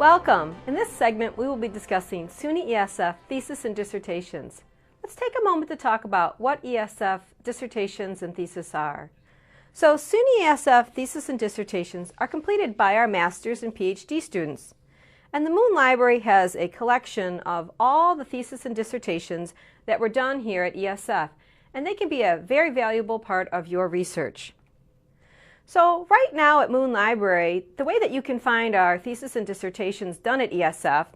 Welcome! In this segment we will be discussing SUNY-ESF Thesis and Dissertations. Let's take a moment to talk about what ESF dissertations and thesis are. So SUNY-ESF Thesis and Dissertations are completed by our master's and PhD students. And the Moon Library has a collection of all the thesis and dissertations that were done here at ESF, and they can be a very valuable part of your research. So right now at Moon Library, the way that you can find our thesis and dissertations done at ESF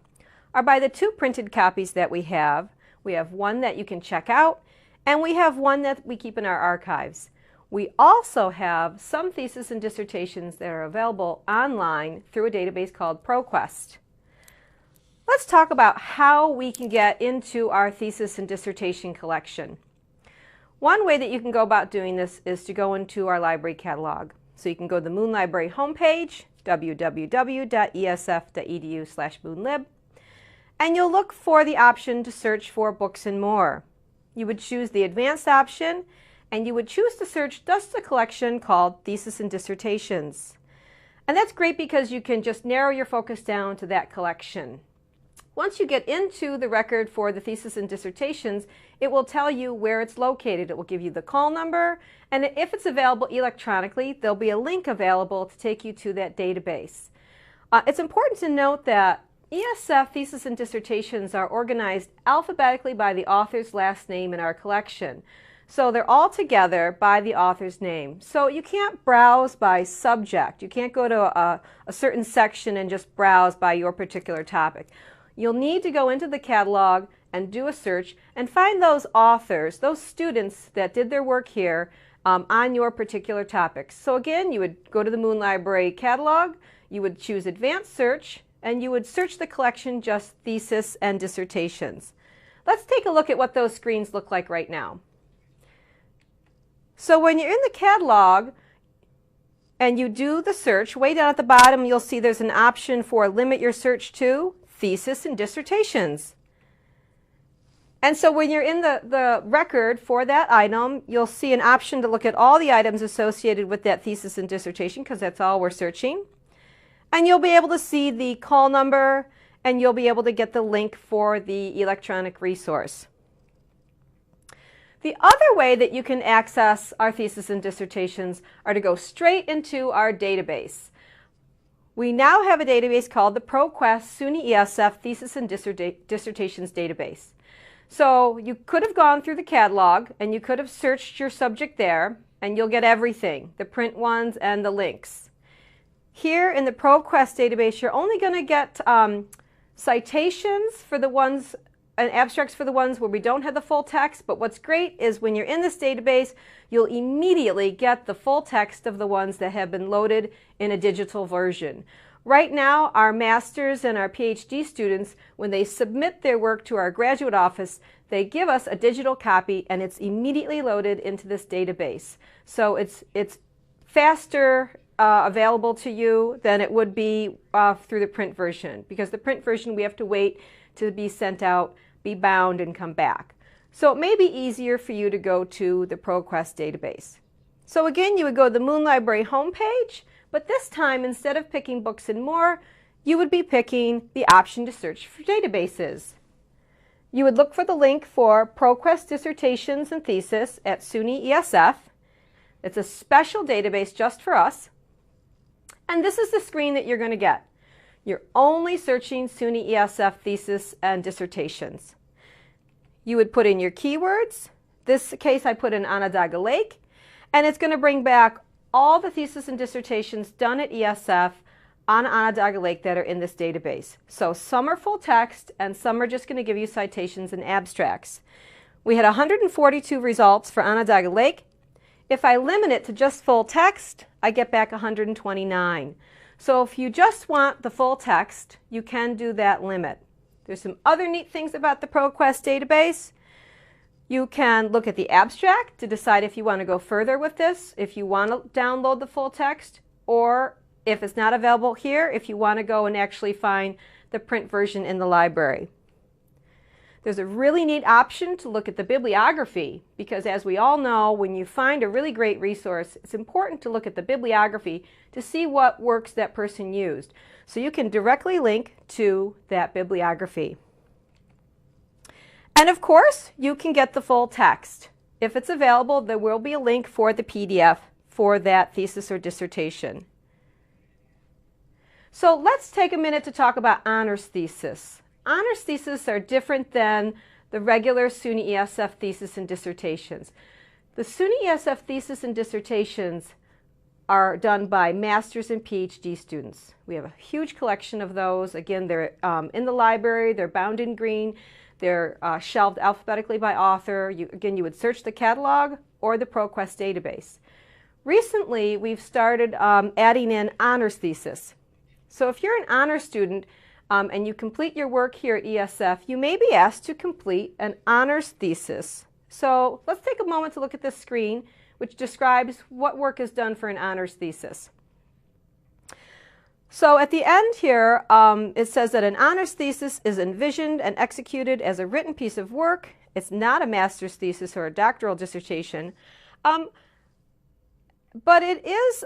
are by the two printed copies that we have. We have one that you can check out, and we have one that we keep in our archives. We also have some thesis and dissertations that are available online through a database called ProQuest. Let's talk about how we can get into our thesis and dissertation collection. One way that you can go about doing this is to go into our library catalog. So you can go to the Moon Library homepage, www.esf.edu/moonlib, and you'll look for the option to search for books and more. You would choose the advanced option, and you would choose to search just a collection called Thesis and Dissertations. And that's great because you can just narrow your focus down to that collection. Once you get into the record for the thesis and dissertations, it will tell you where it's located. It will give you the call number, and if it's available electronically, there'll be a link available to take you to that database. It's important to note that ESF thesis and dissertations are organized alphabetically by the author's last name in our collection. So they're all together by the author's name. So you can't browse by subject. You can't go to a certain section and just browse by your particular topic. You'll need to go into the catalog and do a search and find those authors, those students that did their work here on your particular topics. So again, you would go to the Moon Library catalog, you would choose Advanced Search, and you would search the collection just Thesis and Dissertations. Let's take a look at what those screens look like right now. So when you're in the catalog and you do the search, way down at the bottom you'll see there's an option for limit your search to Thesis and Dissertations. And so when you're in the record for that item, you'll see an option to look at all the items associated with that thesis and dissertation, because that's all we're searching. And you'll be able to see the call number, and you'll be able to get the link for the electronic resource. The other way that you can access our thesis and dissertations are to go straight into our database. We now have a database called the ProQuest SUNY-ESF Thesis and Dissertations Database. So you could have gone through the catalog and you could have searched your subject there, and you'll get everything, the print ones and the links. Here in the ProQuest database, you're only going to get citations for the ones and abstracts for the ones where we don't have the full text, but what's great is when you're in this database, you'll immediately get the full text of the ones that have been loaded in a digital version. Right now, our master's and our PhD students, when they submit their work to our graduate office, they give us a digital copy and it's immediately loaded into this database. So it's faster available to you than it would be through the print version, because the print version we have to wait to be sent out, be bound, and come back. So it may be easier for you to go to the ProQuest database. So again, you would go to the Moon Library homepage, but this time instead of picking books and more, you would be picking the option to search for databases. You would look for the link for ProQuest Dissertations and Thesis at SUNY-ESF. It's a special database just for us. And this is the screen that you're going to get. You're only searching SUNY-ESF Thesis and Dissertations. You would put in your keywords. This case I put in Onondaga Lake, and it's going to bring back all the thesis and dissertations done at ESF on Onondaga Lake that are in this database. So some are full text and some are just going to give you citations and abstracts. We had 142 results for Onondaga Lake. If I limit it to just full text, I get back 129. So if you just want the full text, you can do that limit. There's some other neat things about the ProQuest database. You can look at the abstract to decide if you want to go further with this, if you want to download the full text, or if it's not available here, if you want to go and actually find the print version in the library. There's a really neat option to look at the bibliography, because as we all know, when you find a really great resource, it's important to look at the bibliography to see what works that person used. So you can directly link to that bibliography. And of course, you can get the full text. If it's available, there will be a link for the PDF for that thesis or dissertation. So let's take a minute to talk about honors thesis. Honors theses are different than the regular SUNY-ESF thesis and dissertations. The SUNY-ESF thesis and dissertations are done by master's and PhD students. We have a huge collection of those. Again, they're in the library, they're bound in green, they're shelved alphabetically by author. Again, you would search the catalog or the ProQuest database. Recently, we've started adding in honors thesis. So if you're an honors student and you complete your work here at ESF, you may be asked to complete an honors thesis. So let's take a moment to look at this screen, which describes what work is done for an honors thesis. So at the end here, it says that an honors thesis is envisioned and executed as a written piece of work. It's not a master's thesis or a doctoral dissertation, but it is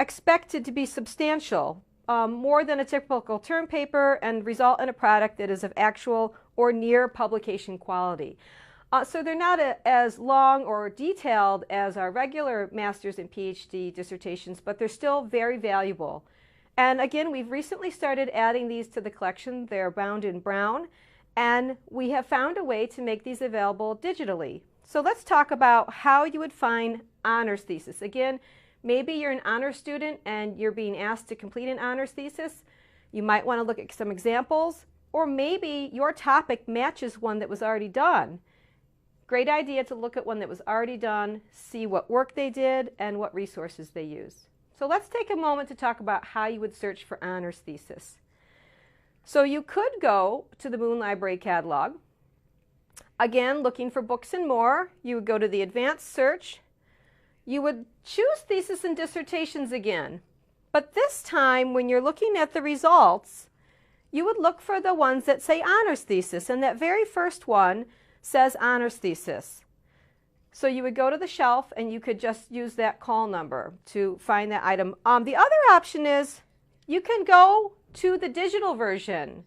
expected to be substantial, more than a typical term paper, and result in a product that is of actual or near publication quality. So they're not as long or detailed as our regular master's and PhD dissertations, but they're still very valuable. And again, we've recently started adding these to the collection. They're bound in brown, and we have found a way to make these available digitally. So let's talk about how you would find honors thesis. Again, maybe you're an honors student and you're being asked to complete an honors thesis. You might want to look at some examples, or maybe your topic matches one that was already done. Great idea to look at one that was already done, see what work they did and what resources they used. So let's take a moment to talk about how you would search for honors thesis. So you could go to the Moon Library catalog. Again, looking for books and more, you would go to the advanced search. You would choose thesis and dissertations again, but this time when you're looking at the results, you would look for the ones that say honors thesis, and that very first one says honors thesis. So you would go to the shelf and you could just use that call number to find that item. The other option is you can go to the digital version.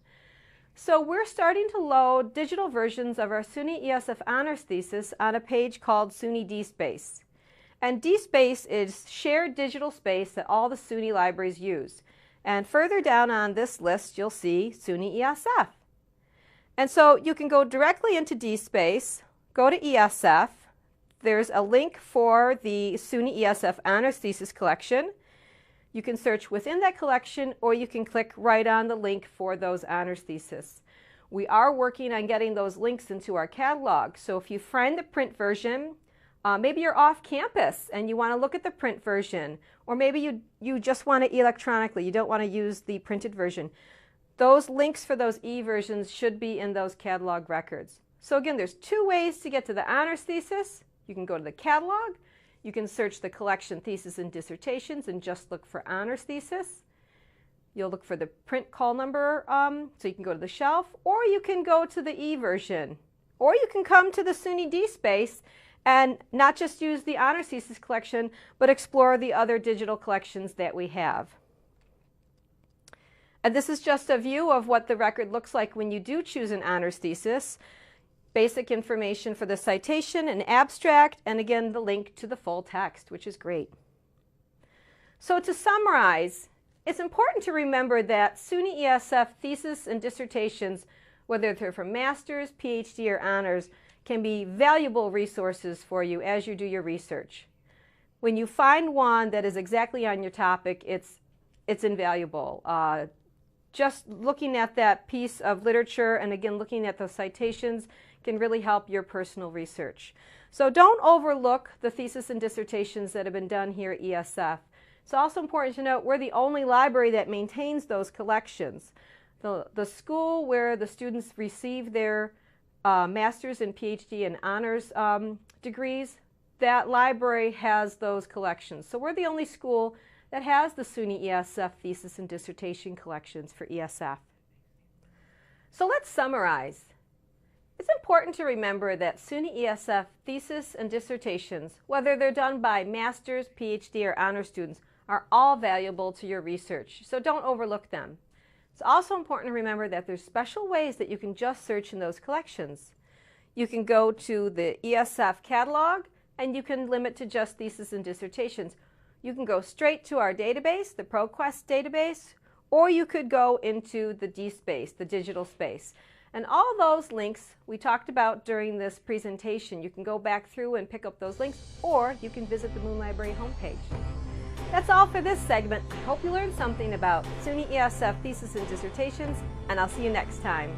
So we're starting to load digital versions of our SUNY-ESF honors thesis on a page called SUNY DSpace. And DSpace is shared digital space that all the SUNY libraries use. And further down on this list, you'll see SUNY-ESF. And so you can go directly into DSpace, go to ESF. There's a link for the SUNY-ESF honors thesis collection. You can search within that collection, or you can click right on the link for those honors thesis. We are working on getting those links into our catalog. So if you find the print version, maybe you're off campus and you want to look at the print version, or maybe you just want it electronically, you don't want to use the printed version. Those links for those e-versions should be in those catalog records. So again, there's two ways to get to the honors thesis. You can go to the catalog, you can search the collection Thesis and Dissertations and just look for honors thesis. You'll look for the print call number, so you can go to the shelf, or you can go to the e-version, or you can come to the SUNY DSpace and not just use the honors thesis collection, but explore the other digital collections that we have. And this is just a view of what the record looks like when you do choose an honors thesis. Basic information for the citation, an abstract, and again the link to the full text, which is great. So to summarize, it's important to remember that SUNY-ESF thesis and dissertations, whether they're from master's, PhD, or honors, can be valuable resources for you as you do your research. When you find one that is exactly on your topic, it's invaluable. Just looking at that piece of literature and again looking at those citations can really help your personal research. So don't overlook the thesis and dissertations that have been done here at ESF. It's also important to note we're the only library that maintains those collections. The school where the students receive their master's and PhD and honors degrees, that library has those collections. So we're the only school that has the SUNY-ESF thesis and dissertation collections for ESF. So let's summarize. important to remember that SUNY-ESF thesis and dissertations, whether they're done by master's, PhD, or honor students, are all valuable to your research, so don't overlook them. It's also important to remember that there's special ways that you can just search in those collections. You can go to the ESF catalog, and you can limit to just thesis and dissertations. You can go straight to our database, the ProQuest Database, or you could go into the DSpace, the digital space. And all those links we talked about during this presentation, you can go back through and pick up those links, or you can visit the Moon Library homepage. That's all for this segment. I hope you learned something about SUNY-ESF thesis and dissertations, and I'll see you next time.